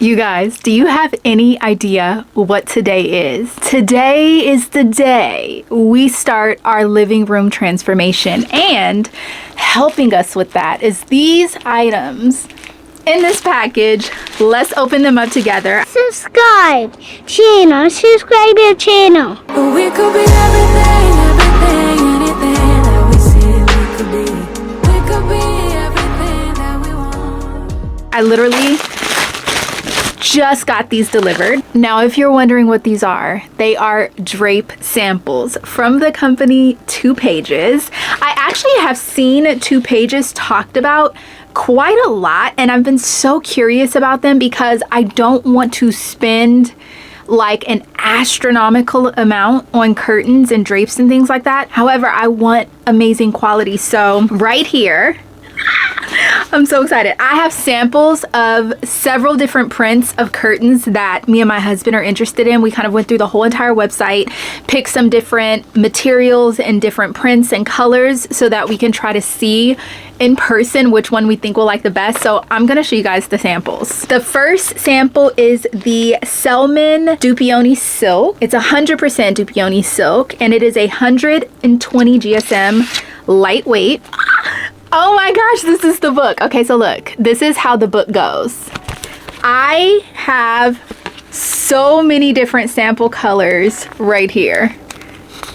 You guys, do you have any idea what today is? Today is the day we start our living room transformation, and helping us with that is these items in this package. Let's open them up together. Subscribe your channel. We could be everything, anything that we see we could be. We could be everything that we want. I literally just got these delivered. Now, if you're wondering what these are, they are drape samples from the company 2 Pages. I actually have seen 2 Pages talked about quite a lot, and I've been so curious about them because I don't want to spend like an astronomical amount on curtains and drapes and things like that. However, I want amazing quality. So right here, I'm so excited. I have samples of several different prints of curtains that me and my husband are interested in. We kind of went through the whole entire website, picked some different materials and different prints and colors so that we can try to see in person which one we think will like the best. So I'm gonna show you guys the samples. The first sample is the Selman Dupioni silk. It's 100% Dupioni silk, and it is 120 GSM lightweight. Oh my gosh, this is the book. Okay, so look, this is how the book goes. I have so many different sample colors right here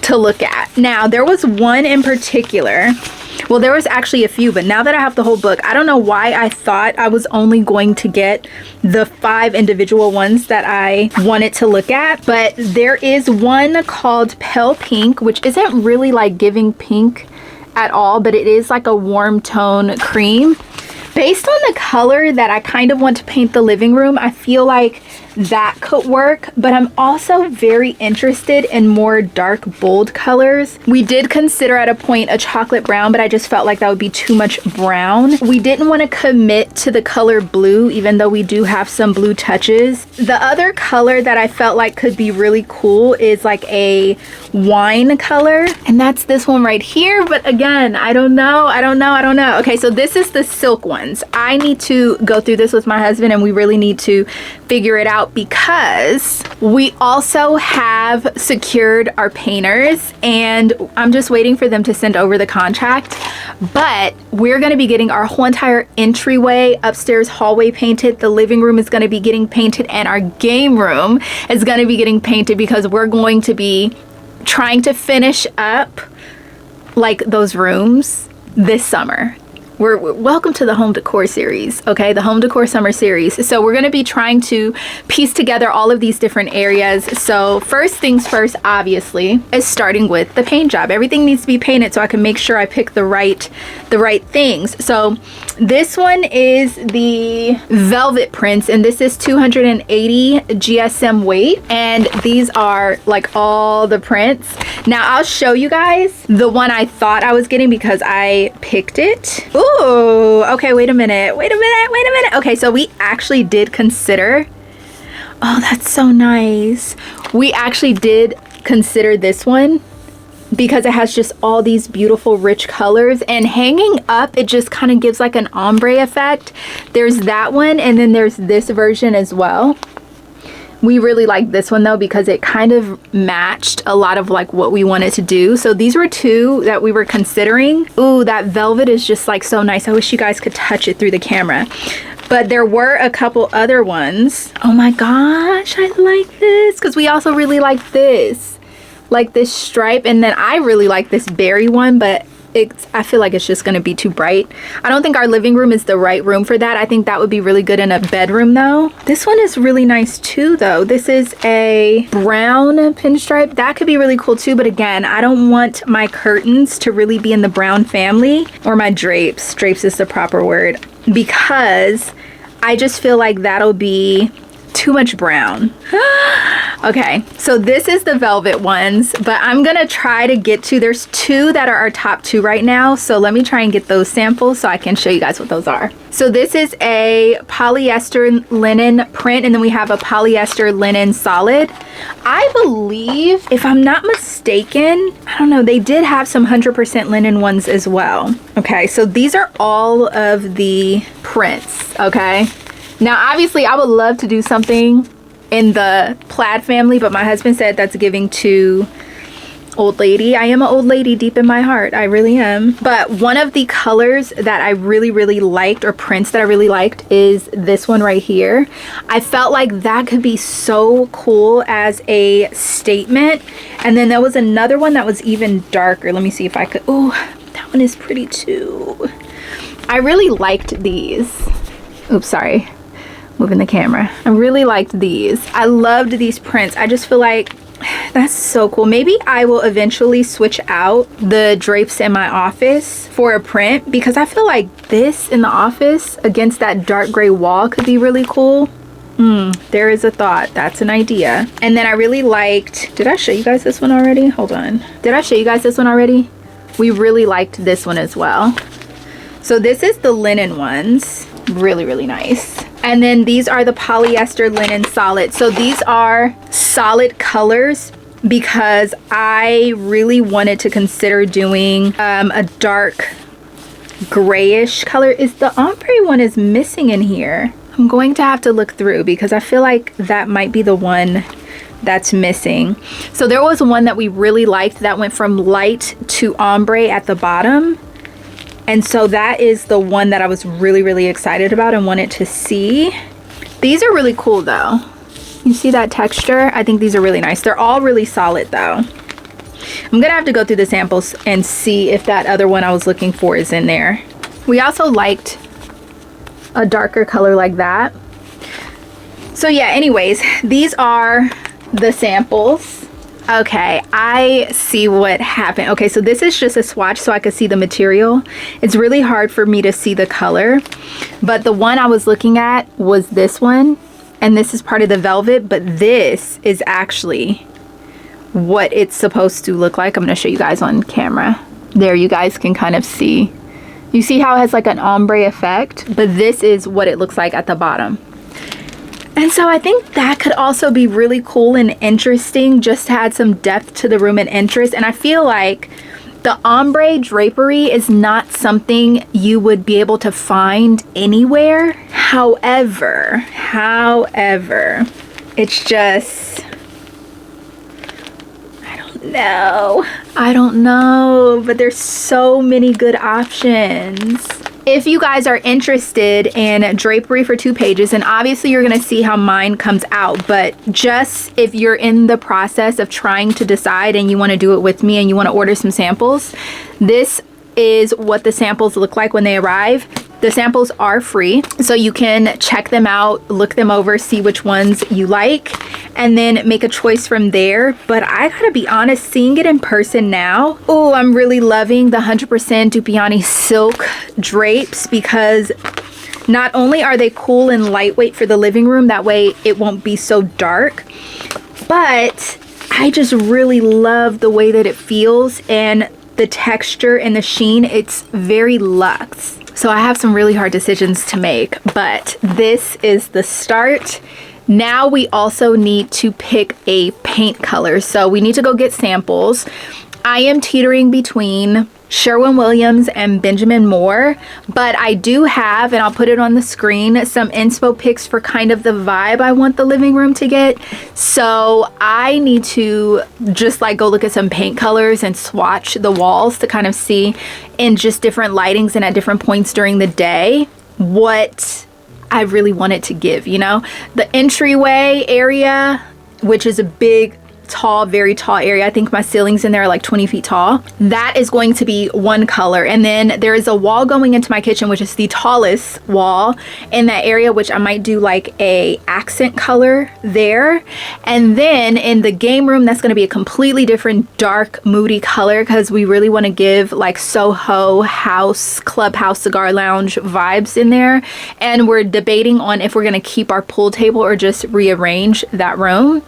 to look at. Now, there was one in particular. Well, there was actually a few, but now that I have the whole book, I don't know why I thought I was only going to get the 5 individual ones that I wanted to look at. But there is one called Pale Pink, which isn't really like giving pink at all, but it is like a warm tone cream. Based on the color that I kind of want to paint the living room, I feel like that could work, but I'm also very interested in more dark, bold colors. We did consider at a point a chocolate brown, but I just felt like that would be too much brown. We didn't want to commit to the color blue, even though we do have some blue touches. The other color that I felt like could be really cool is like a wine color, and that's this one right here. But again, I don't know. Okay, so this is the silk ones. I need to go through this with my husband, and we really need to figure it out because we also have secured our painters, and I'm just waiting for them to send over the contract. But we're going to be getting our whole entire entryway, upstairs hallway painted. The living room is going to be getting painted, and our game room is going to be getting painted because we're going to be trying to finish up like those rooms this summer. We're welcome to the home decor series, okay? The home decor summer series. So we're going to be trying to piece together all of these different areas. So first things first, obviously, is starting with the paint job. Everything needs to be painted so I can make sure I pick the right things. So this one is the velvet prints, and this is 280 GSM weight, and these are like all the prints. Now I'll show you guys the one I thought I was getting because I picked it. Ooh, okay, wait a minute. Okay, so we actually did consider, oh, that's so nice. We actually did consider this one because it has just all these beautiful rich colors, and hanging up it just kind of gives like an ombre effect. There's that one, and then there's this version as well. We really like this one though because it kind of matched a lot of like what we wanted to do. So these were 2 that we were considering. Ooh, that velvet is just like so nice. I wish you guys could touch it through the camera. But there were a couple other ones. Oh my gosh, I like this because we also really like this stripe, and then I really like this berry one, but I feel like it's just going to be too bright. I don't think our living room is the right room for that. I think that would be really good in a bedroom though. This one is really nice too though. This is a brown pinstripe. That could be really cool too, but again, I don't want my curtains to really be in the brown family, or my drapes. Drapes is the proper word, because I just feel like that'll be too much brown. Okay, so this is the velvet ones, but I'm gonna try to get to, there's 2 that are our top 2 right now, so let me try and get those samples so I can show you guys what those are. So this is a polyester linen print, and then we have a polyester linen solid. I believe, if I'm not mistaken, I don't know, they did have some 100% linen ones as well. Okay, so these are all of the prints, okay? Now, obviously, I would love to do something in the plaid family, but my husband said that's giving to old lady. I am an old lady deep in my heart. I really am. But one of the colors that I really liked, or prints that I really liked, is this one right here. I felt like that could be so cool as a statement. And then there was another one that was even darker. Let me see if I could. Oh, that one is pretty too. I really liked these. Oops, sorry. Moving the camera. I really liked these. I loved these prints. I just feel like that's so cool. Maybe I will eventually switch out the drapes in my office for a print, because I feel like this in the office against that dark gray wall could be really cool. There is a thought. That's an idea. And then I really liked, did I show you guys this one already? Hold on. Did I show you guys this one already? We really liked this one as well. So this is the linen ones. Really nice. And then these are the polyester linen solid. So these are solid colors because I really wanted to consider doing a dark grayish color. Is the ombre one is missing in here? I'm going to have to look through because I feel like that might be the one that's missing. So there was one that we really liked that went from light to ombre at the bottom. And so that is the one that I was really excited about and wanted to see. These are really cool though. You see that texture? I think these are really nice. They're all really solid though. I'm gonna have to go through the samples and see if that other one I was looking for is in there. We also liked a darker color like that. So yeah, anyways, these are the samples. Okay, I see what happened. Okay, so this is just a swatch so I could see the material. It's really hard for me to see the color, but the one I was looking at was this one, and this is part of the velvet, but this is actually what it's supposed to look like. I'm gonna show you guys on camera. There, you guys can kind of see. You see how it has like an ombre effect, but this is what it looks like at the bottom. And so I think that could also be really cool and interesting, just to add some depth to the room and interest. And I feel like the ombre drapery is not something you would be able to find anywhere. However, it's just, I don't know, but there's so many good options. If you guys are interested in drapery for 2 pages, and obviously you're gonna see how mine comes out, but just if you're in the process of trying to decide and you wanna do it with me and you wanna order some samples, this is what the samples look like when they arrive. The samples are free, so you can check them out, look them over, see which ones you like, and then make a choice from there. But I gotta be honest, seeing it in person now, oh, I'm really loving the 100% Dupioni silk drapes, because not only are they cool and lightweight for the living room, that way it won't be so dark, but I just really love the way that it feels and the texture and the sheen. It's very luxe. So I have some really hard decisions to make, but this is the start. Now we also need to pick a paint color. So we need to go get samples. I am teetering between Sherwin-Williams and Benjamin Moore, but I do have, and I'll put it on the screen, some inspo pics for kind of the vibe I want the living room to get. So I need to just like go look at some paint colors and swatch the walls to kind of see in just different lightings and at different points during the day what I really want it to give, you know? The entryway area, which is a big, tall, very tall area. I think my ceilings in there are like 20 feet tall. That is going to be one color. And then there is a wall going into my kitchen, which is the tallest wall in that area, which I might do like a accent color there. And then in the game room, that's going to be a completely different dark moody color, because we really want to give like Soho house, clubhouse, cigar lounge vibes in there. And we're debating on if we're going to keep our pool table or just rearrange that room.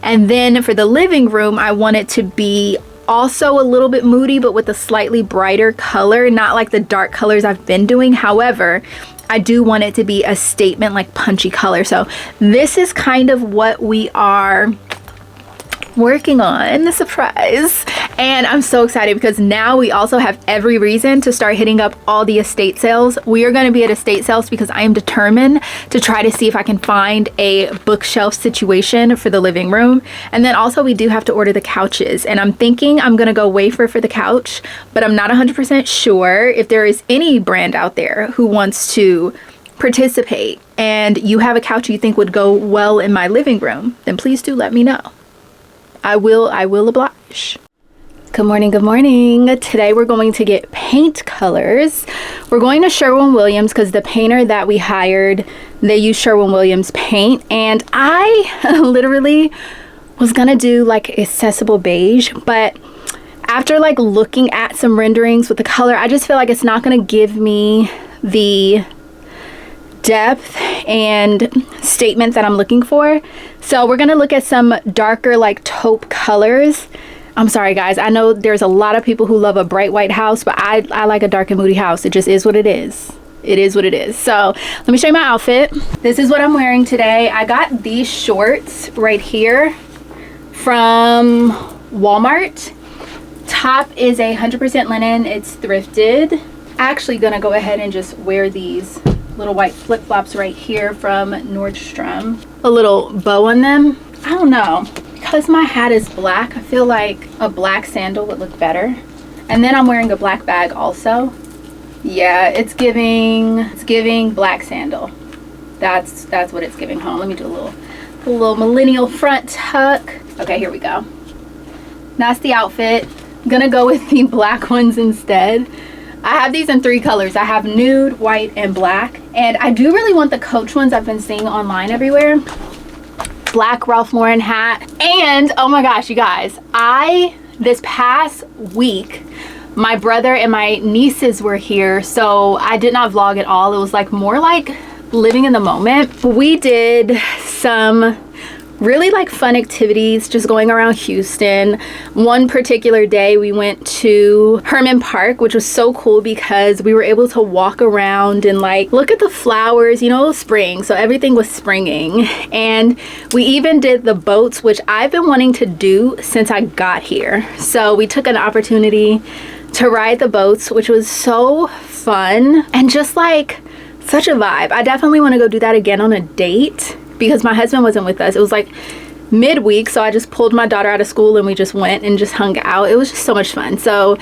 And then for the living room, I want it to be also a little bit moody, but with a slightly brighter color, not like the dark colors I've been doing. However, I do want it to be a statement, like punchy color. So this is kind of what we are working on, the surprise. And I'm so excited because now we also have every reason to start hitting up all the estate sales. We are going to be at estate sales because I am determined to try to see if I can find a bookshelf situation for the living room. And then also we do have to order the couches, and I'm thinking I'm going to go Wayfair for the couch, but I'm not 100% sure. If there is any brand out there who wants to participate and you have a couch you think would go well in my living room, then please do let me know. I will oblige. Good morning, good morning. Today we're going to get paint colors. We're going to Sherwin-Williams because the painter that we hired, they use Sherwin-Williams paint, and I literally was gonna do like accessible beige, but after like looking at some renderings with the color, I just feel like it's not gonna give me the depth and statement that I'm looking for. So we're gonna look at some darker like taupe colors. I'm sorry guys, I know there's a lot of people who love a bright white house, but I like a dark and moody house. It just is what it is. It is what it is. So let me show you my outfit. This is what I'm wearing today. I got these shorts right here from Walmart. Top is 100% linen. It's thrifted. Actually gonna go ahead and just wear these little white flip-flops right here from Nordstrom. A little bow on them. I don't know. Because my hat is black, I feel like a black sandal would look better. And then I'm wearing a black bag also. Yeah, it's giving black sandal. That's what it's giving home. Let me do a little millennial front tuck. Okay, here we go. That's the outfit. I'm gonna go with the black ones instead. I have these in 3 colors. I have nude, white, and black. And I do really want the Coach ones I've been seeing online everywhere. Black Ralph Lauren hat. And oh my gosh, you guys, this past week my brother and my nieces were here, so I did not vlog at all. It was like more like living in the moment. We did some really like fun activities just going around Houston. One particular day we went to Herman Park, which was so cool because we were able to walk around and like look at the flowers, you know, spring, so everything was springing. And we even did the boats, which I've been wanting to do since I got here. So we took an opportunity to ride the boats, which was so fun and just like such a vibe. I definitely want to go do that again on a date, because my husband wasn't with us. It was like midweek, so I just pulled my daughter out of school and we just went and just hung out. It was just so much fun. So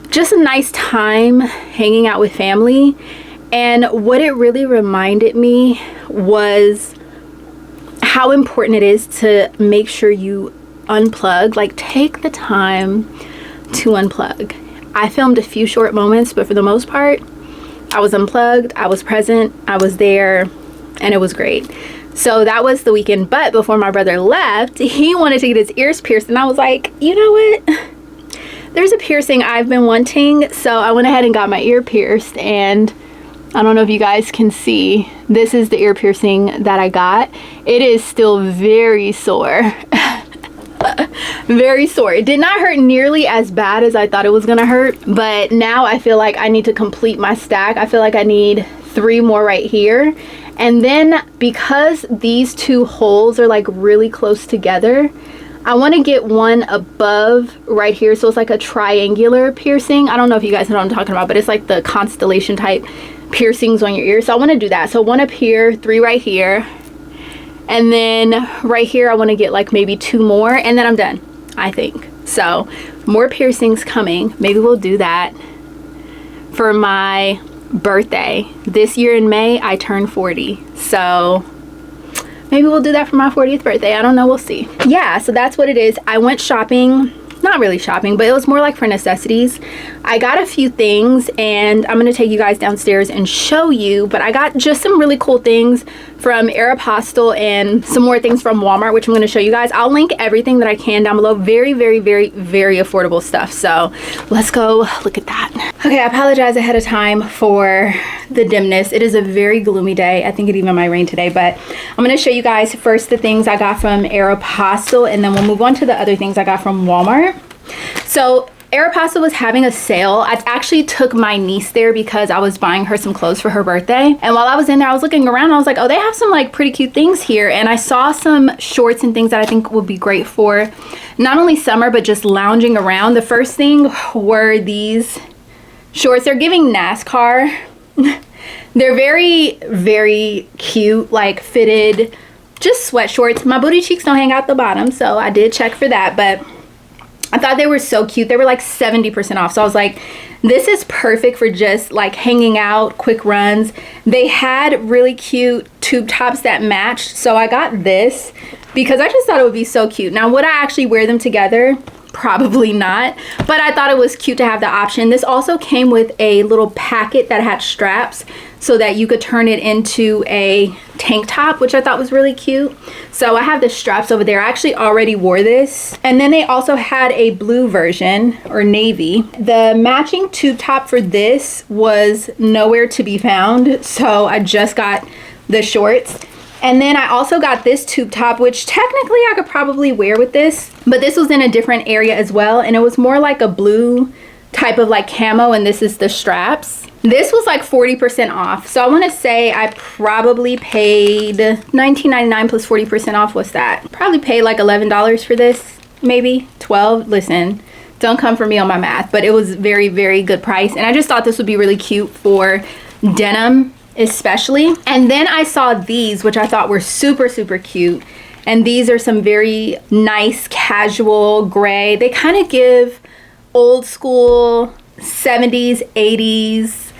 just a nice time hanging out with family. And what it really reminded me was how important it is to make sure you unplug. Like, take the time to unplug. I filmed a few short moments, but for the most part I was unplugged, I was present, I was there, and it was great. So that was the weekend. But before my brother left, he wanted to get his ears pierced, and I was like, you know what, there's a piercing I've been wanting. So I went ahead and got my ear pierced, and I don't know if you guys can see, this is the ear piercing that I got. It is still very sore. Very sore. It did not hurt nearly as bad as I thought it was gonna hurt, but now I feel like I need to complete my stack. I feel like I need 3 more right here. And then because these 2 holes are like really close together, I want to get one above right here, so it's like a triangular piercing. I don't know if you guys know what I'm talking about, but it's like the constellation type piercings on your ear. So I want to do that. So 1 up here, 3 right here, and then right here I want to get like maybe 2 more, and then I'm done, I think. So more piercings coming. Maybe we'll do that for my birthday. This year in May I turned 40, so maybe we'll do that for my 40th birthday. I don't know, we'll see. Yeah, so that's what it is. I went shopping, not really shopping, but it was more like for necessities. I got a few things, and I'm gonna take you guys downstairs and show you, but I got just some really cool things from Aeropostale and some more things from Walmart, which I'm going to show you guys. I'll link everything that I can down below. Very, very, very, very affordable stuff. So let's go look at that. Okay, I apologize ahead of time for the dimness. It is a very gloomy day. I think it even might rain today, but I'm going to show you guys first the things I got from Aeropostale, and then we'll move on to the other things I got from Walmart. So Aeropostale was having a sale. I actually took my niece there because I was buying her some clothes for her birthday. And while I was in there, I was looking around. I was like, oh, they have some like pretty cute things here. And I saw some shorts and things that I think would be great for not only summer, but just lounging around. The first thing were these shorts. They're giving NASCAR. They're very, very cute, like fitted, just sweat shorts. My booty cheeks don't hang out the bottom, so I did check for that, but I thought they were so cute. They were like 70% off. So I was like, this is perfect for just like hanging out, quick runs. They had really cute tube tops that matched. So I got this because I just thought it would be so cute. Now, would I actually wear them together? Probably not, but I thought it was cute to have the option. This also came with a little packet that had straps so that you could turn it into a tank top, which I thought was really cute. So I have the straps over there. I actually already wore this. And then they also had a blue version, or navy. The matching tube top for this was nowhere to be found, so I just got the shorts. And then I also got this tube top, which technically I could probably wear with this, but this was in a different area as well, and it was more like a blue type of like camo, and this is the straps. This was like 40% off, so I want to say I probably paid $19.99 plus 40% off. What's that? Probably paid like $11 for this, maybe 12. Listen, don't come for me on my math, but it was very, very good price, and I just thought this would be really cute for denim especially. And then I saw these, which I thought were super, super cute, and these are some very nice casual gray. They kind of give old school 70s 80s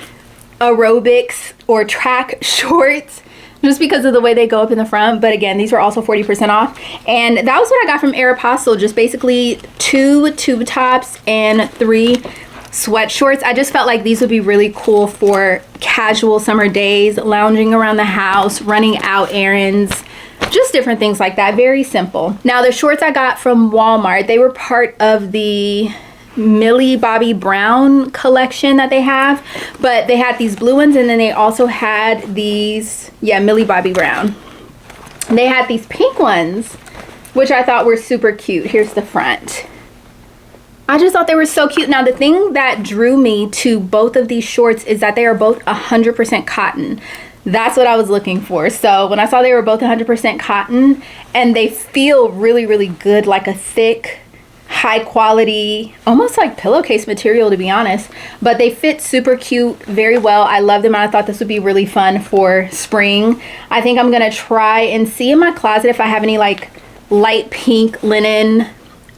aerobics or track shorts just because of the way they go up in the front. But again, these were also 40% off, and that was what I got from Aeropostale. Just basically 2 tube tops and 3 sweat shorts. I just felt like these would be really cool for casual summer days, lounging around the house, running out errands, just different things like that. Very simple. Now, the shorts I got from Walmart, they were part of the Millie Bobby Brown collection that they have, but they had these blue ones, and then they also had these, yeah, Millie Bobby Brown. They had these pink ones, which I thought were super cute. Here's the front. I just thought they were so cute. Now, the thing that drew me to both of these shorts is that they are both 100% cotton. That's what I was looking for. So when I saw they were both 100% cotton, and they feel really, really good, like a thick, high quality, almost like pillowcase material, to be honest, but they fit super cute, very well. I love them, and I thought this would be really fun for spring. I think I'm gonna try and see in my closet if I have any like light pink linen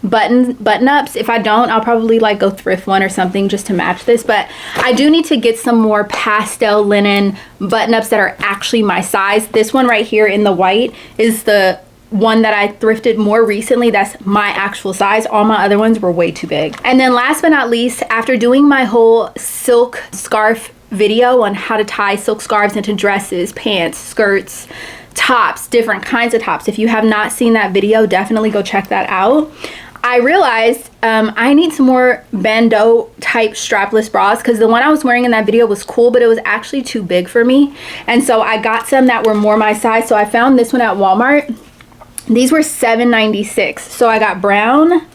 button ups. If I don't, I'll probably like go thrift one or something just to match this. But I do need to get some more pastel linen button ups that are actually my size. This one right here in the white is the one that I thrifted more recently. That's my actual size. All my other ones were way too big. And then last but not least, after doing my whole silk scarf video on how to tie silk scarves into dresses, pants, skirts, tops, different kinds of tops, if you have not seen that video, definitely go check that out. I realized I need some more bandeau type strapless bras, because the one I was wearing in that video was cool, but it was actually too big for me. And so I got some that were more my size. So I found this one at Walmart. These were $7.96. So I got brown,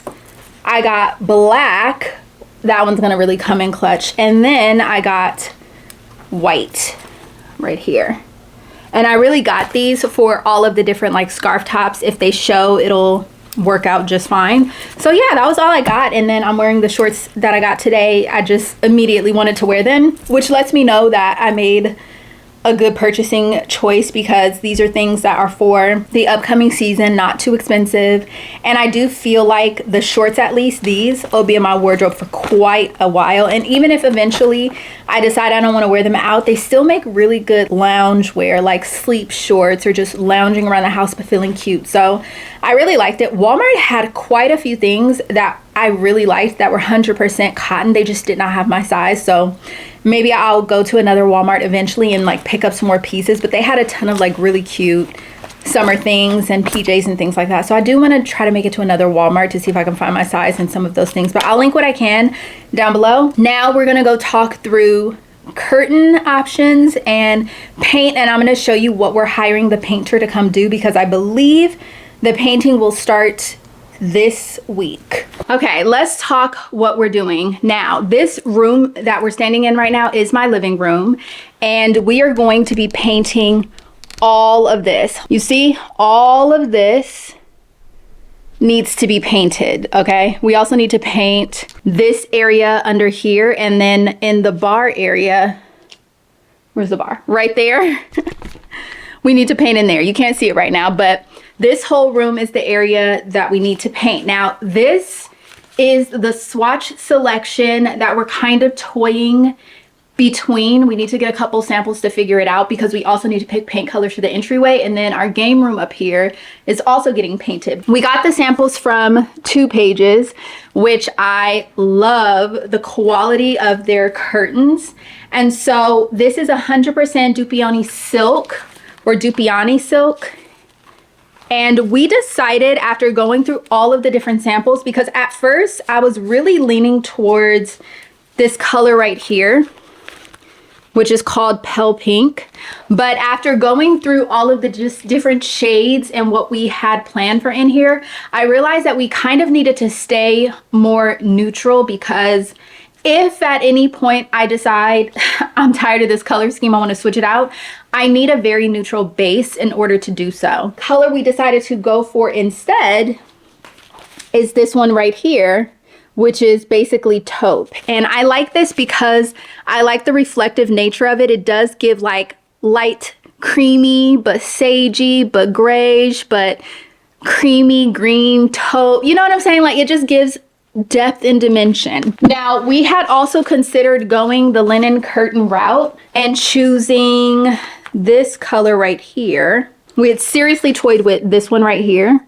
I got black. That one's gonna really come in clutch. And then I got white right here. And I really got these for all of the different like scarf tops. If they show, it'll work out just fine. So yeah, that was all I got. And then I'm wearing the shorts that I got today. I just immediately wanted to wear them, which lets me know that I made a good purchasing choice, because these are things that are for the upcoming season, not too expensive. And I do feel like the shorts, at least these, will be in my wardrobe for quite a while. And even if eventually I decide I don't want to wear them out, they still make really good lounge wear, like sleep shorts or just lounging around the house but feeling cute. So I really liked it. Walmart had quite a few things that I really liked that were 100% cotton. They just did not have my size. So maybe I'll go to another Walmart eventually and like pick up some more pieces. But they had a ton of like really cute summer things and PJs and things like that. So I do want to try to make it to another Walmart to see if I can find my size in some of those things. But I'll link what I can down below. Now we're going to go talk through curtain options and paint. And I'm going to show you what we're hiring the painter to come do, because I believe the painting will start this week. Okay, let's talk what we're doing now. This room that we're standing in right now is my living room, and we are going to be painting all of this. You see, all of this needs to be painted, okay? We also need to paint this area under here, and then in the bar area, where's the bar? Right there. We need to paint in there. You can't see it right now, but this whole room is the area that we need to paint. Now, this is the swatch selection that we're kind of toying between. We need to get a couple samples to figure it out because we also need to pick paint colors for the entryway, and then our game room up here is also getting painted. We got the samples from 2 Pages, which I love the quality of their curtains. And so this is 100% Dupioni silk or Dupioni silk. And we decided after going through all of the different samples, because at first I was really leaning towards this color right here, which is called Pale Pink. But after going through all of the just different shades and what we had planned for in here, I realized that we kind of needed to stay more neutral, because if at any point I decide I'm tired of this color scheme, I want to switch it out, I need a very neutral base in order to do so. Color we decided to go for instead is this one right here, which is basically taupe. And I like this because I like the reflective nature of it. It does give like light creamy, but sagey, but grayish, but creamy green taupe. You know what I'm saying? Like, it just gives depth and dimension. Now, we had also considered going the linen curtain route and choosing this color right here. We had seriously toyed with this one right here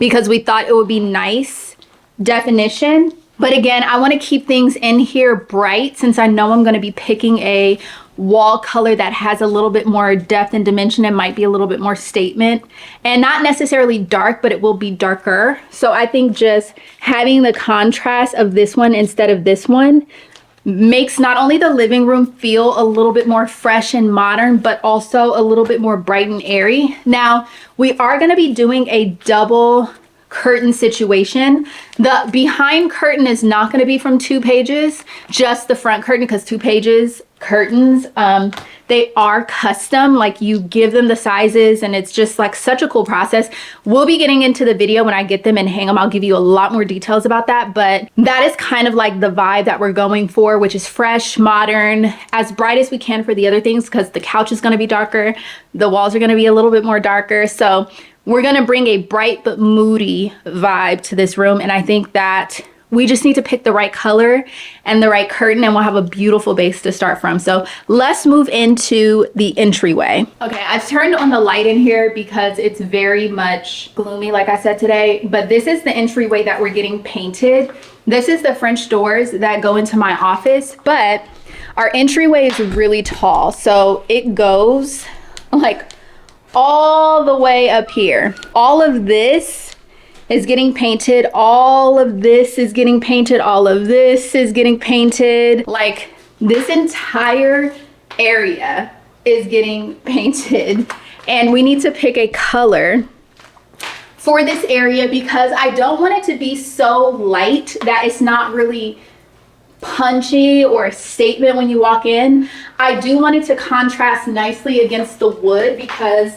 because we thought it would be nice definition. But again, I want to keep things in here bright, since I know I'm going to be picking a wall color that has a little bit more depth and dimension and might be a little bit more statement, and not necessarily dark, but it will be darker. So I think just having the contrast of this one instead of this one makes not only the living room feel a little bit more fresh and modern, but also a little bit more bright and airy. Now, we are going to be doing a double curtain situation. The behind curtain is not going to be from 2 Pages, just the front curtain, because 2 Pages curtains, they are custom. Like, you give them the sizes, and it's just like such a cool process. We'll be getting into the video when I get them and hang them. I'll give you a lot more details about that, but that is kind of like the vibe that we're going for, which is fresh, modern, as bright as we can for the other things, because the couch is going to be darker, the walls are going to be a little bit more darker. So we're going to bring a bright but moody vibe to this room, and I think that we just need to pick the right color and the right curtain, and we'll have a beautiful base to start from. So let's move into the entryway. Okay, I've turned on the light in here because it's very much gloomy, like I said today, but this is the entryway that we're getting painted. This is the French doors that go into my office, but our entryway is really tall, so it goes like all the way up here. All of this is getting painted, all of this is getting painted, all of this is getting painted. Like, this entire area is getting painted, and we need to pick a color for this area because I don't want it to be so light that it's not really punchy or a statement when you walk in. I do want it to contrast nicely against the wood, because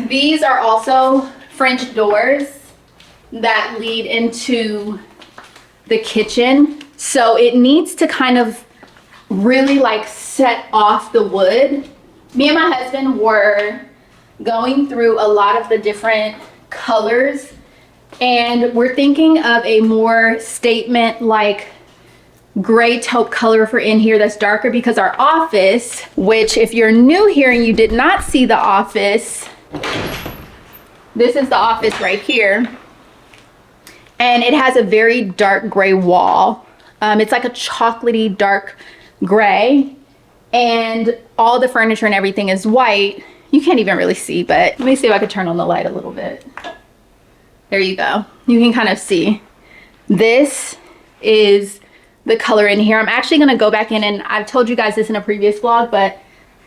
these are also French doors that lead into the kitchen. So it needs to kind of really like set off the wood. Me and my husband were going through a lot of the different colors, and we're thinking of a more statement like gray taupe color for in here that's darker, because our office, which if you're new here and you did not see the office, this is the office right here. And it has a very dark gray wall. It's like a chocolatey dark gray, and all the furniture and everything is white. You can't even really see, but let me see if I could turn on the light a little bit. There you go. You can kind of see. This is the color in here. I'm actually gonna go back in, and I've told you guys this in a previous vlog, but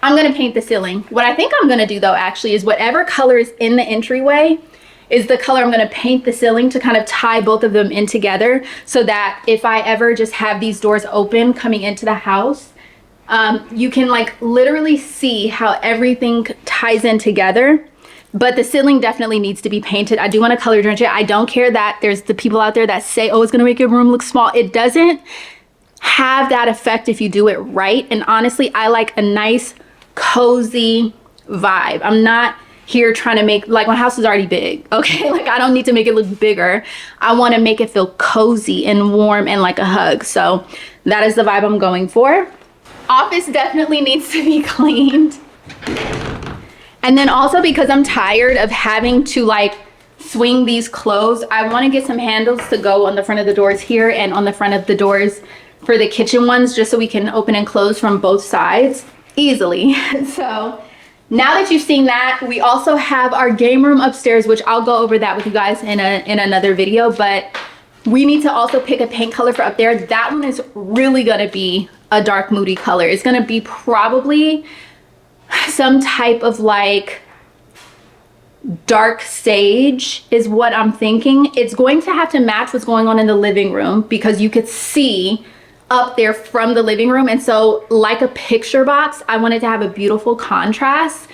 I'm gonna paint the ceiling. What I think I'm gonna do though actually is whatever color is in the entryway is the color I'm going to paint the ceiling to kind of tie both of them in together, so that if I ever just have these doors open coming into the house, you can like literally see how everything ties in together. But the ceiling definitely needs to be painted. I do want to color drench it. I don't care that there's the people out there that say, oh, it's going to make your room look small. It doesn't have that effect if you do it right. And honestly, I like a nice cozy vibe. I'm not here trying to make, like, my house is already big, okay? Like, I don't need to make it look bigger. I want to make it feel cozy and warm and like a hug. So that is the vibe I'm going for. Office definitely needs to be cleaned. And then also, because I'm tired of having to like swing these clothes, I want to get some handles to go on the front of the doors here and on the front of the doors for the kitchen ones, just so we can open and close from both sides easily. So now that you've seen that, we also have our game room upstairs, which I'll go over that with you guys in another video. But we need to also pick a paint color for up there. That one is really gonna be a dark moody color. It's gonna be probably some type of like dark sage is what I'm thinking. It's going to have to match what's going on in the living room, because you could see up there from the living room. And so like a picture box, I wanted to have a beautiful contrast,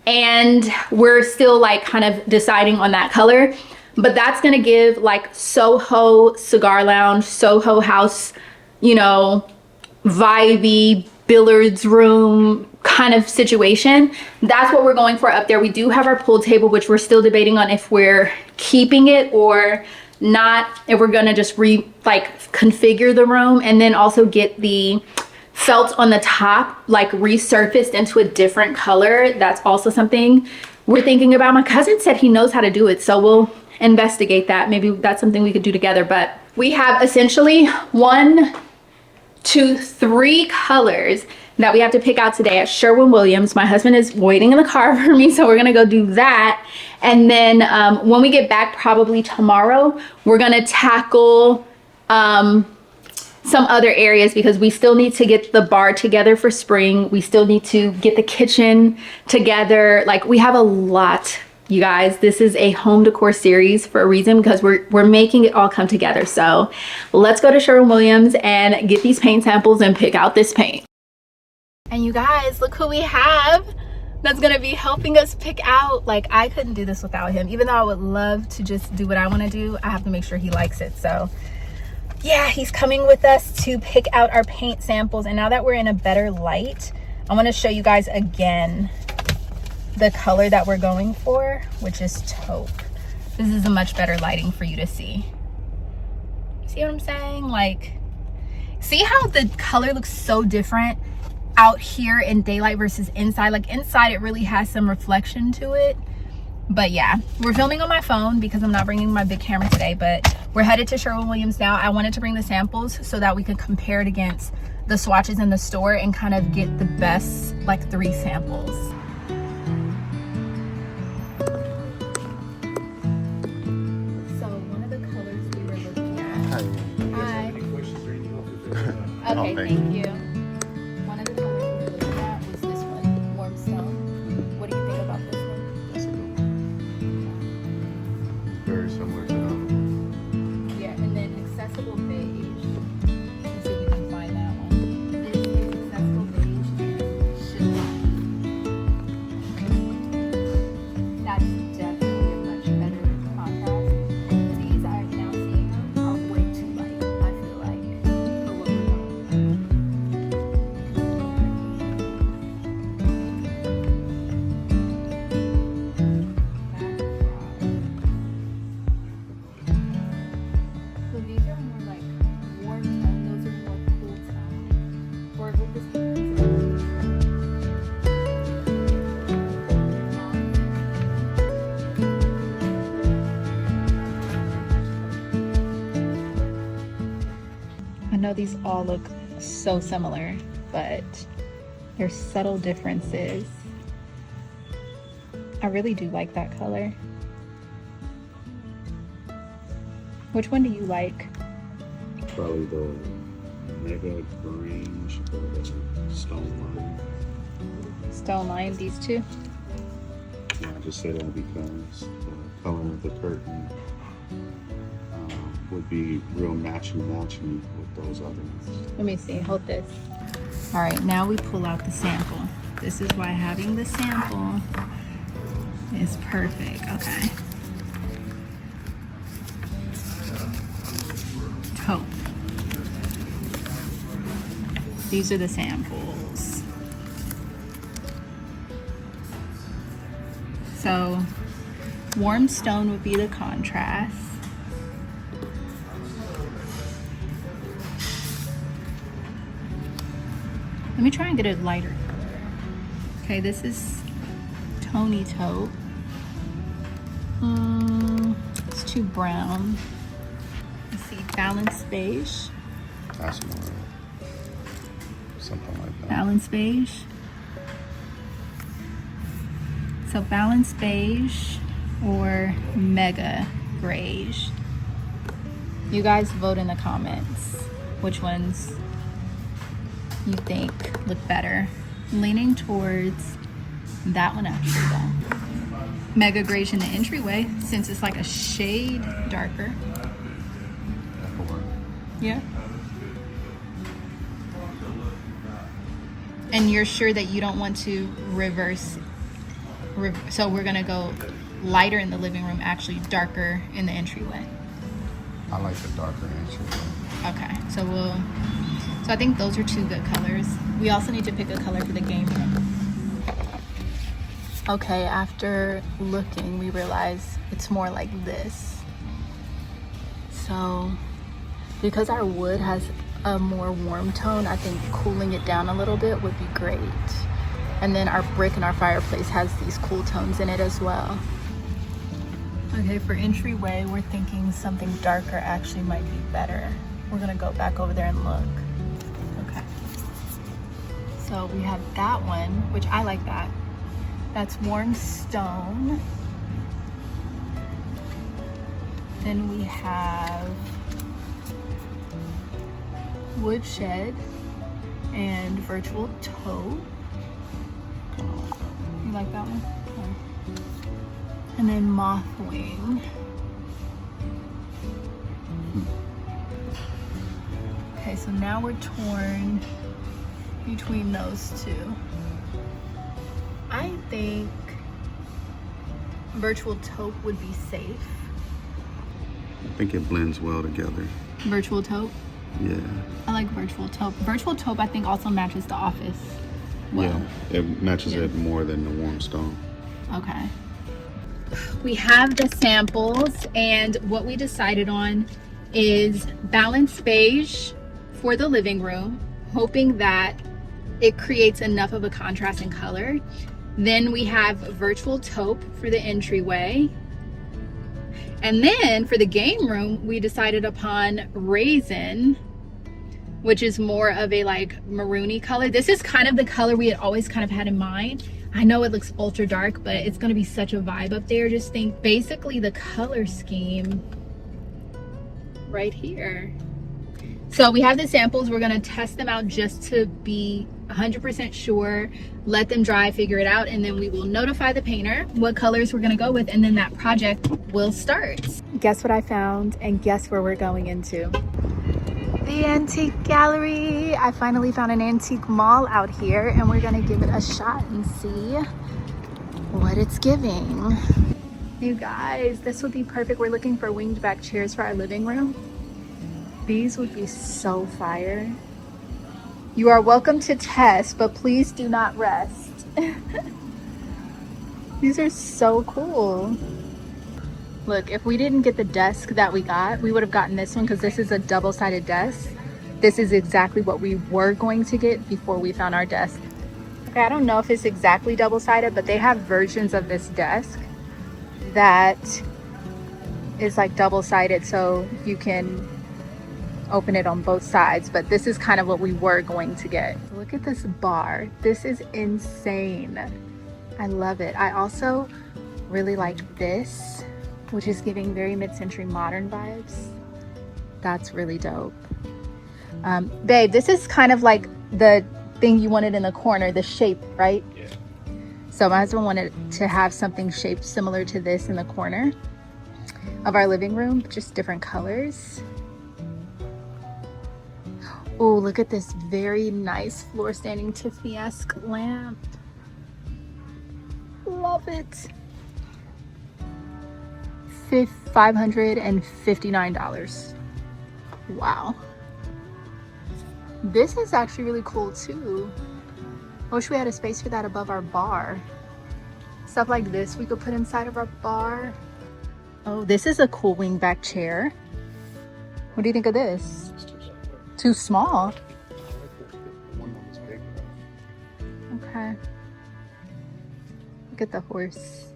and we're still like kind of deciding on that color. But that's gonna give like Soho cigar lounge, Soho house, you know, vibey billiards room kind of situation. That's what we're going for up there. We do have our pool table, which we're still debating on if we're keeping it or not, if we're gonna just configure the room, and then also get the felt on the top like resurfaced into a different color. That's also something we're thinking about. My cousin said he knows how to do it, so we'll investigate that. Maybe that's something we could do together. But we have essentially 1, 2, 3 colors that we have to pick out today at Sherwin-Williams. My husband is waiting in the car for me, so we're gonna go do that. And then when we get back, probably tomorrow, we're gonna tackle some other areas, because we still need to get the bar together for spring. We still need to get the kitchen together. Like, we have a lot, you guys. This is a home decor series for a reason, because we're making it all come together. So let's go to Sherwin-Williams and get these paint samples and pick out this paint. And you guys, look who we have that's gonna be helping us pick out. Like, I couldn't do this without him. Even though I would love to just do what I want to do, I have to make sure he likes it. So yeah, he's coming with us to pick out our paint samples. And now that we're in a better light, I want to show you guys again the color that we're going for, which is taupe. This is a much better lighting for you to see. See what I'm saying? Like, see how the color looks so different out here in daylight versus inside? Like, inside it really has some reflection to it. But yeah, we're filming on my phone because I'm not bringing my big camera today. But we're headed to Sherwin-Williams now. I wanted to bring the samples so that we could compare it against the swatches in the store and kind of get the best like 3 samples. So one of the colors we were looking at. Hi. Okay, thank you. One of the colors we were looking at was this one, warm stone. What do you think about this one? That's a good one. Very similar to the other one. Yeah, and then accessible beige. Let's see if we can find that one. This is accessible beige and chill. That's definitely a much better contrast. These I am now seeing are way too light, I feel like, for what we're going. So these are more like warm tone, those are more cool tone. Or would this be I know these all look so similar, but there's subtle differences. I really do like that color. Which one do you like? Probably the Mega Grange or the Stone Line. Stone Line, these two? Yeah, I just said that because color of the curtain would be real matching with those other ones. Let me see, hold this. All right, now we pull out the sample. This is why having the sample is perfect. Okay. Taupe. These are the samples. So warm stone would be the contrast. Let me try and get it lighter. Okay, this is Tony Taupe. It's too brown. Let's see, Balance Beige. That's more something like that. Balance Beige. So Balance Beige or Mega Beige. You guys vote in the comments which ones you think look better. I'm leaning towards that one actually though. Mega Beige in the Entryway, since it's like a shade darker. That could work. Yeah. And you're sure that you don't want to reverse, so we're gonna go lighter in the living room, actually darker in the entryway. I like the darker entryway. Okay, so I think those are two good colors. We also need to pick a color for the game room. Okay, after looking, we realize it's more like this. So, because our wood has a more warm tone, I think cooling it down a little bit would be great. And then our brick and our fireplace has these cool tones in it as well. Okay, for entryway, we're thinking something darker actually might be better. We're gonna go back over there and look. Okay. So we have that one, which I like that. That's warm stone. Then we have woodshed and virtual taupe. You like that one? Okay. And then moth wing. Okay, so now we're torn between those two. I think virtual taupe would be safe. I think it blends well together. Virtual taupe? Yeah. I like virtual taupe. Virtual taupe, I think, also matches the office well. Yeah, it matches it more than the warm stone. Okay. We have the samples, and what we decided on is Balance Beige for the living room, hoping that it creates enough of a contrast in color. Then we have virtual taupe for the entryway. And then for the game room, we decided upon Raisin, which is more of a like maroony color. This is kind of the color we had always kind of had in mind. I know it looks ultra dark, but it's gonna be such a vibe up there. Just think basically the color scheme right here. So we have the samples. We're gonna test them out just to be 100% sure, let them dry, figure it out, and then we will notify the painter what colors we're gonna go with, and then that project will start. Guess what I found, and guess where we're going into? The antique gallery. I finally found an antique mall out here, and we're gonna give it a shot and see what it's giving. You guys, this would be perfect. We're looking for winged back chairs for our living room. These would be so fire. You are welcome to test, but please do not rest. These are so cool. Look, if we didn't get the desk that we got, we would have gotten this one because this is a double-sided desk. This is exactly what we were going to get before we found our desk. Okay, I don't know if it's exactly double-sided, but they have versions of this desk that is like double-sided, so you can open it on both sides, but this is kind of what we were going to get. Look at this bar. This is insane. I love it. I also really like this, which is giving very mid-century modern vibes. That's really dope. Babe, this is kind of like the thing you wanted in the corner, the shape, right? Yeah. So my husband wanted to have something shaped similar to this in the corner of our living room, just different colors. Oh, look at this very nice floor standing Tiffany-esque lamp. Love it. $559. Wow. This is actually really cool too. I wish we had a space for that above our bar. Stuff like this we could put inside of our bar. Oh, this is a cool wingback chair. What do you think of this? Too small? Okay. Look at the horse.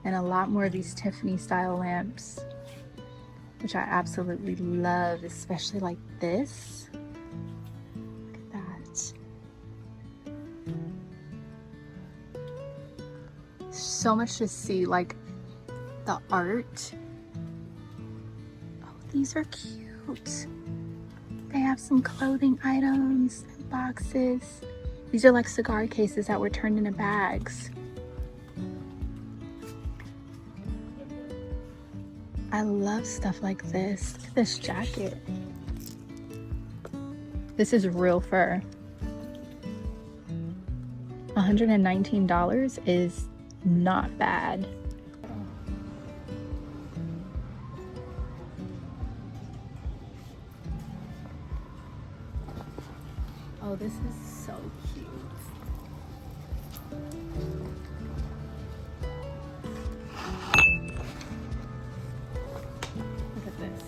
And a lot more of these Tiffany style lamps, which I absolutely love, especially like this. Look at that. So much to see, like the art. Oh, these are cute. They have some clothing items and boxes. These are like cigar cases that were turned into bags. I love stuff like this. Look at this jacket. This is real fur. $119 is not bad. Oh, this is so cute. Look at this.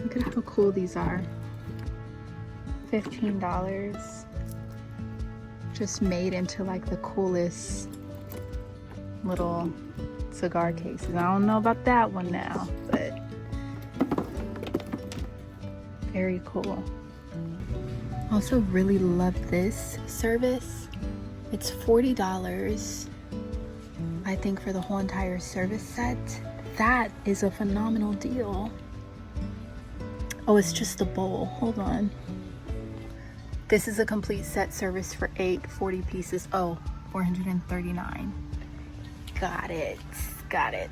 Look at how cool these are. $15. Just made into like the coolest little cigar cases. I don't know about that one now, but very cool. Also really love this service. It's $40, I think, for the whole entire service set. That is a phenomenal deal. Oh, it's just a bowl. Hold on. This is a complete set service for 40 pieces. Oh, $439. Got it. Got it.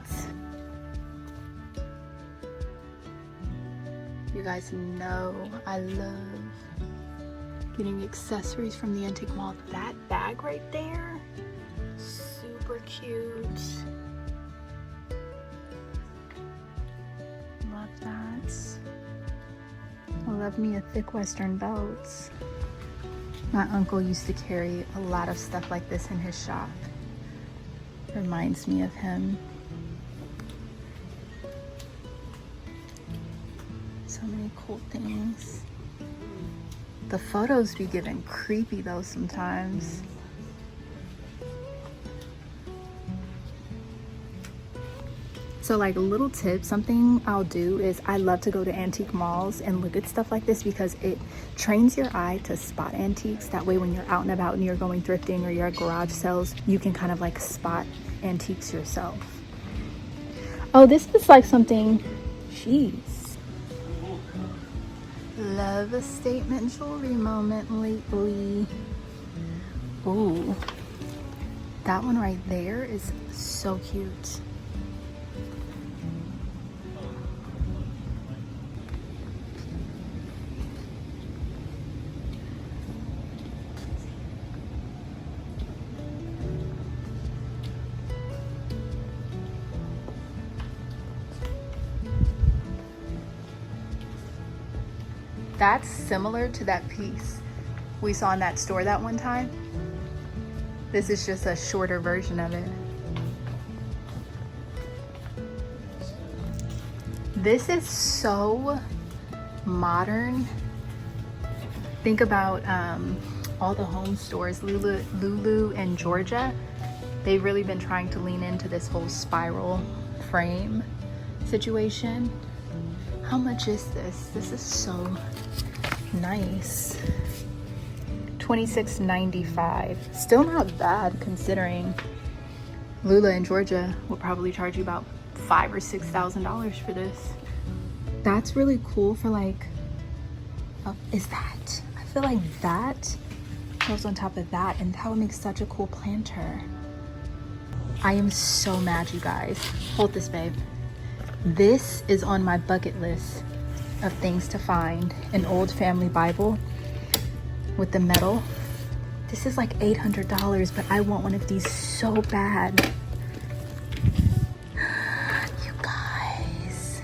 You guys know I love getting accessories from the antique mall. That bag right there, super cute. Love that. I love me a thick Western belt. My uncle used to carry a lot of stuff like this in his shop. Reminds me of him. So many cool things. The photos be getting creepy though sometimes. So like a little tip, something I'll do is I love to go to antique malls and look at stuff like this because it trains your eye to spot antiques. That way when you're out and about and you're going thrifting or you're at garage sales, you can kind of like spot antiques yourself. Oh, this is like something, jeez. Love a statement jewelry moment lately. Ooh, that one right there is so cute. That's similar to that piece we saw in that store that one time. This is just a shorter version of it. This is so modern. Think about all the home stores, Lulu and Georgia. They've really been trying to lean into this whole spiral frame situation. How much is this? This is so nice. $26.95. Still not bad considering Lula in Georgia will probably charge you about $5,000 or $6,000 for this. That's really cool for like, is that? I feel like that goes on top of that, and that would make such a cool planter. I am so mad, you guys. Hold this, babe. This is on my bucket list of things to find. An old family Bible with the metal. This is like $800, but I want one of these so bad. You guys.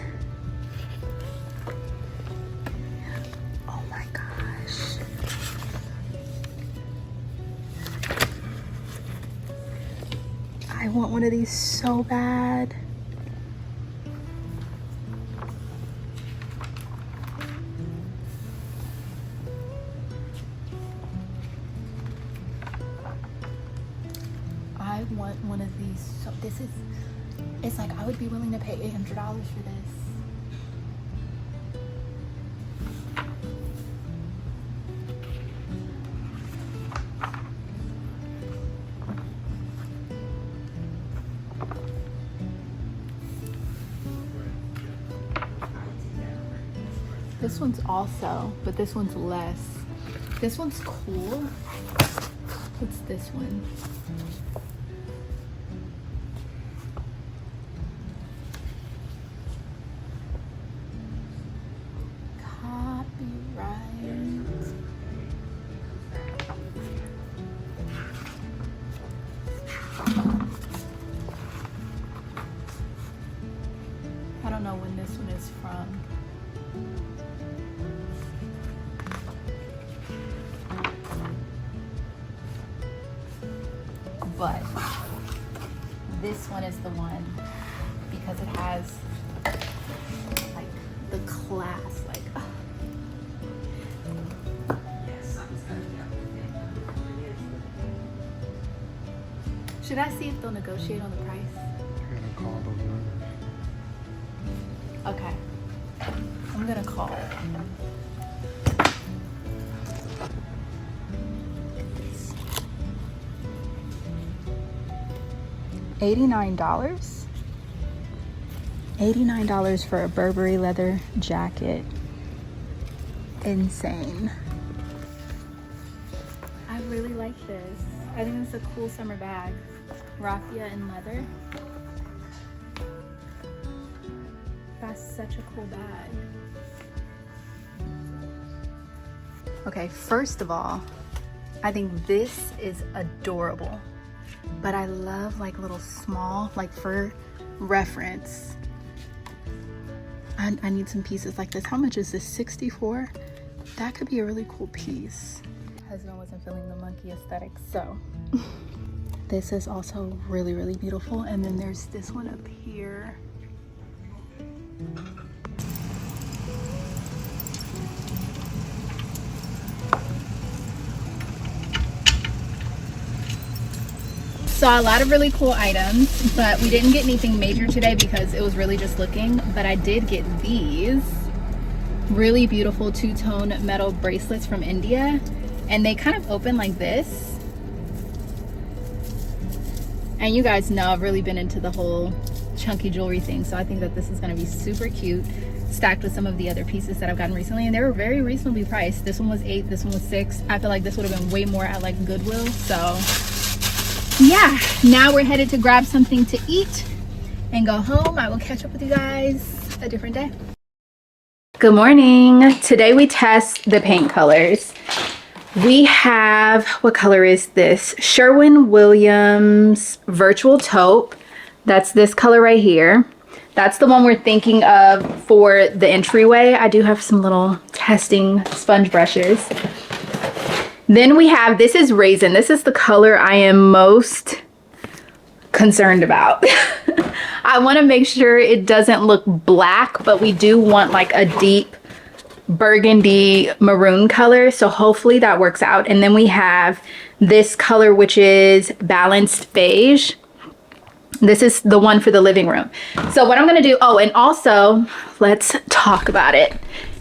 Oh my gosh. I want one of these so bad. I want one of these. So this is, it's like I would be willing to pay $800 for this. This one's also, but this one's less. This one's cool. What's this one? I don't know when this one is from. But this one is the one because it has like the class, like should I see if they'll negotiate on the price? You're gonna call those numbers. Okay, I'm gonna call. $89? $89 for a Burberry leather jacket. Insane. I really like this. I think it's a cool summer bag. Raffia in leather. That's such a cool bag. Okay, first of all, I think this is adorable. But I love like little small, like for reference. I need some pieces like this. How much is this? 64? That could be a really cool piece. Husband wasn't feeling the monkey aesthetic, so this is also really, really beautiful. And then there's this one up here. Saw a lot of really cool items, but we didn't get anything major today because it was really just looking. But I did get these really beautiful two-tone metal bracelets from India, and they kind of open like this. And you guys know I've really been into the whole chunky jewelry thing, so I think that this is going to be super cute, stacked with some of the other pieces that I've gotten recently, and they were very reasonably priced. This one was $8, this one was $6. I feel like this would have been way more at like Goodwill. So yeah, now we're headed to grab something to eat and go home. I will catch up with you guys a different day. Good morning. Today we test the paint colors. We have, what color is this? Sherwin-Williams Virtual Taupe. That's this color right here. That's the one we're thinking of for the entryway. I do have some little testing sponge brushes. Then we have, this is Raisin. This is the color I am most concerned about. I want to make sure it doesn't look black, but we do want like a deep burgundy maroon color. So hopefully that works out. And then we have this color, which is Balance Beige. This is the one for the living room. So what I'm going to do, oh, and also let's talk about it.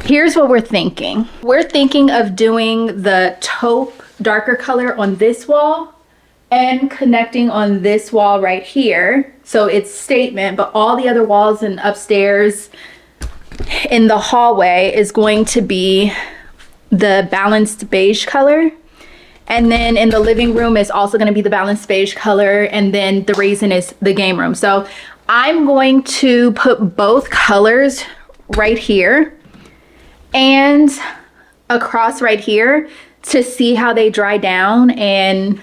Here's what we're thinking. We're thinking of doing the taupe darker color on this wall and connecting on this wall right here. So it's statement, but all the other walls and upstairs in the hallway is going to be the balanced beige color. And then in the living room is also going to be the balanced beige color. And then the Raisin is the game room. So I'm going to put both colors right here and across right here to see how they dry down. And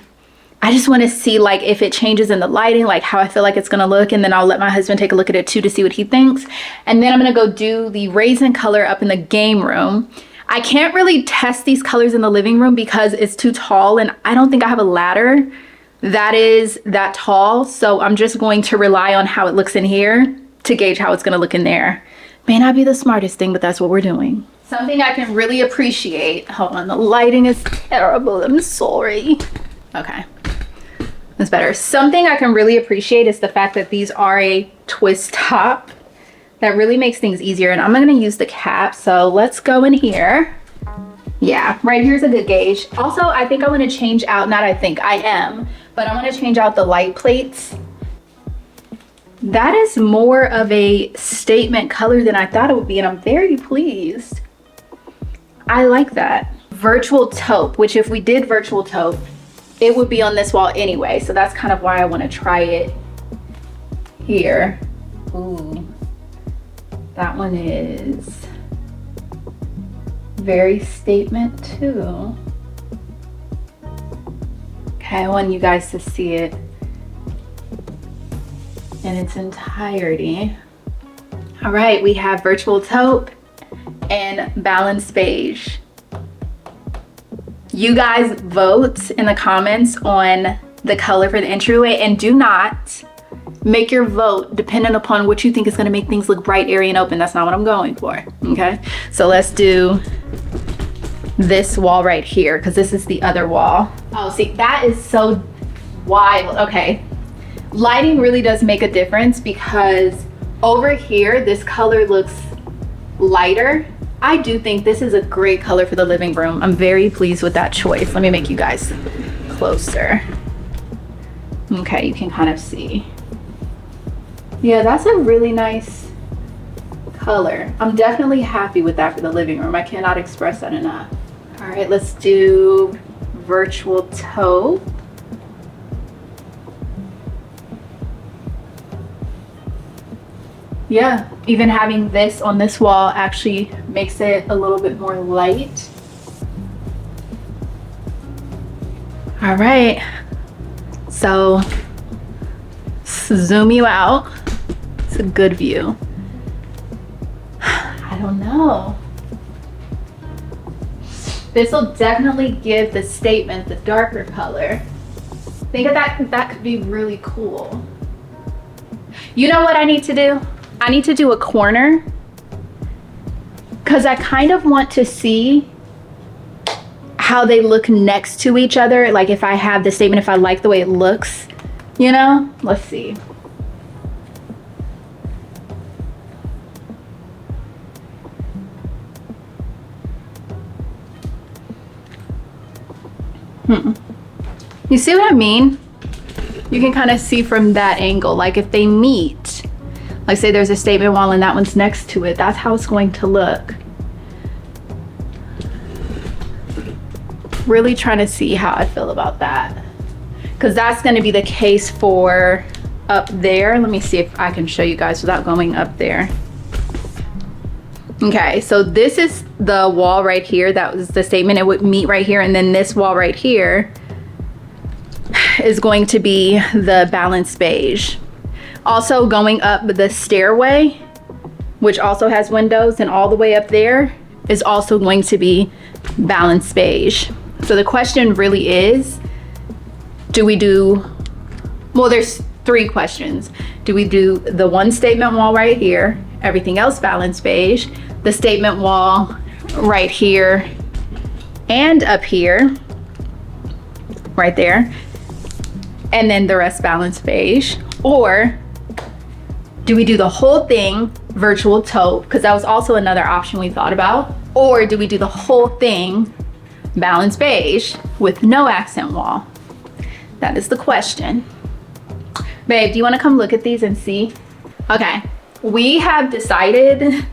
I just want to see like if it changes in the lighting, like how I feel like it's going to look. And then I'll let my husband take a look at it too to see what he thinks. And then I'm going to go do the Raisin color up in the game room. I can't really test these colors in the living room because it's too tall and I don't think I have a ladder that is that tall. So I'm just going to rely on how it looks in here to gauge how it's going to look in there. May not be the smartest thing, but that's what we're doing. Something I can really appreciate. Hold on, the lighting is terrible. I'm sorry. Okay, that's better. Something I can really appreciate is the fact that these are a twist top. That really makes things easier. And I'm gonna use the cap. So let's go in here. Yeah, right here's a good gauge. Also, I think I wanna change out, not I think, I am, but I wanna change out the light plates. That is more of a statement color than I thought it would be, and I'm very pleased. I like that. Virtual taupe, which if we did virtual taupe, it would be on this wall anyway. So that's kind of why I wanna try it here. Ooh. That one is very statement too. Okay, I want you guys to see it in its entirety. All right, we have virtual taupe and Balance Beige. You guys vote in the comments on the color for the entryway, and do not make your vote dependent upon what you think is going to make things look bright, airy, and open. That's not what I'm going for. Okay, so let's do this wall right here because this is the other wall. Oh, see, that is so wild. Okay, lighting really does make a difference because over here this color looks lighter. I do think this is a great color for the living room. I'm very pleased with that choice. Let me make you guys closer. Okay, you can kind of see. Yeah, that's a really nice color. I'm definitely happy with that for the living room. I cannot express that enough. All right, let's do virtual taupe. Yeah, even having this on this wall actually makes it a little bit more light. All right, so zoom you out. It's a good view. I don't know. This will definitely give the statement the darker color. I think that could be really cool. You know what I need to do? I need to do a corner because I kind of want to see how they look next to each other. Like if I have the statement, if I like the way it looks, you know? Let's see. You see what I mean? You can kind of see from that angle, like if they meet, like say there's a statement wall and that one's next to it, that's how it's going to look. Really trying to see how I feel about that. Because that's going to be the case for up there. Let me see if I can show you guys without going up there. Okay, so this is the wall right here. That was the statement. It would meet right here. And then this wall right here is going to be the Balance Beige. Also going up the stairway, which also has windows, and all the way up there is also going to be Balance Beige. So the question really is, do we do, well, there's three questions. Do we do the one statement wall right here, everything else Balance Beige, the statement wall right here and up here, right there, and then the rest Balance Beige? Or do we do the whole thing virtual taupe, because that was also another option we thought about? Or do we do the whole thing Balance Beige with no accent wall? That is the question. Babe, do you want to come look at these and see? Okay, we have decided,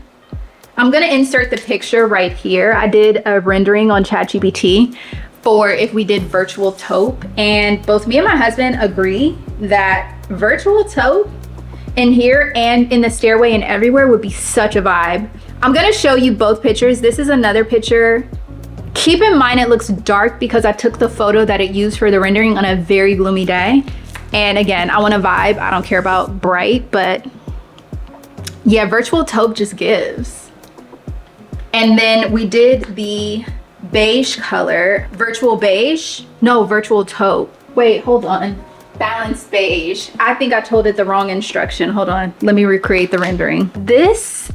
I'm gonna insert the picture right here. I did a rendering on ChatGPT for if we did virtual taupe, and both me and my husband agree that virtual taupe in here and in the stairway and everywhere would be such a vibe. I'm gonna show you both pictures. This is another picture. Keep in mind it looks dark because I took the photo that it used for the rendering on a very gloomy day. And again, I want a vibe. I don't care about bright, but yeah, virtual taupe just gives. And then we did the beige color, virtual beige. No, virtual taupe. Wait, hold on. Balance beige. I think I told it the wrong instruction. Hold on. Let me recreate the rendering. This,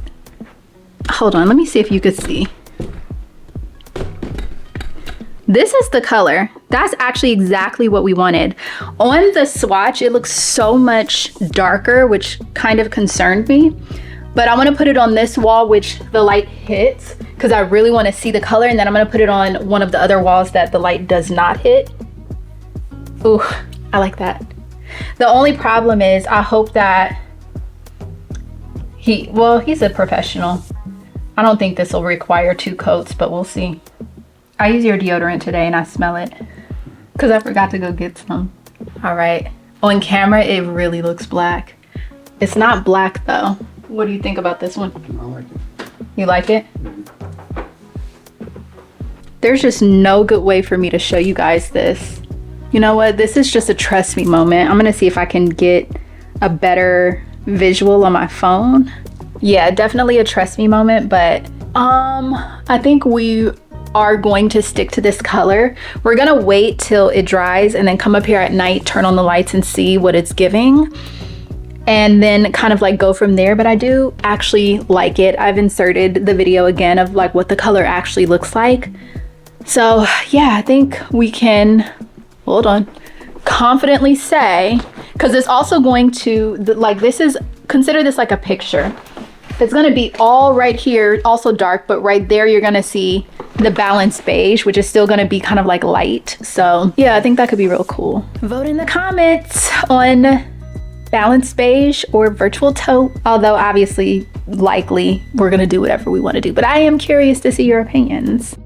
hold on. Let me see if you could see. This is the color. That's actually exactly what we wanted. On the swatch, it looks so much darker, which kind of concerned me. But I want to put it on this wall, which the light hits, because I really want to see the color. And then I'm going to put it on one of the other walls that the light does not hit. Ooh, I like that. The only problem is I hope that he's a professional. I don't think this will require 2 coats, but we'll see. I use your deodorant today and I smell it because I forgot to go get some. All right, on camera, it really looks black. It's not black though. What do you think about this one? I like it. You like it? There's just no good way for me to show you guys this. You know what? This is just a trust me moment. I'm gonna see if I can get a better visual on my phone. Yeah, definitely a trust me moment, but I think we are going to stick to this color. We're gonna wait till it dries and then come up here at night, turn on the lights and see what it's giving, and then kind of like go from there. But I do actually like it. I've inserted the video again of like what the color actually looks like. So yeah, I think we can, hold on, confidently say, because it's also going to, like, this is, consider this like a picture. It's gonna be all right here, also dark, but right there you're gonna see the Balance Beige, which is still gonna be kind of like light. So yeah, I think that could be real cool. Vote in the comments on Balance Beige or virtual taupe. Although obviously, likely, we're gonna do whatever we wanna do. But I am curious to see your opinions.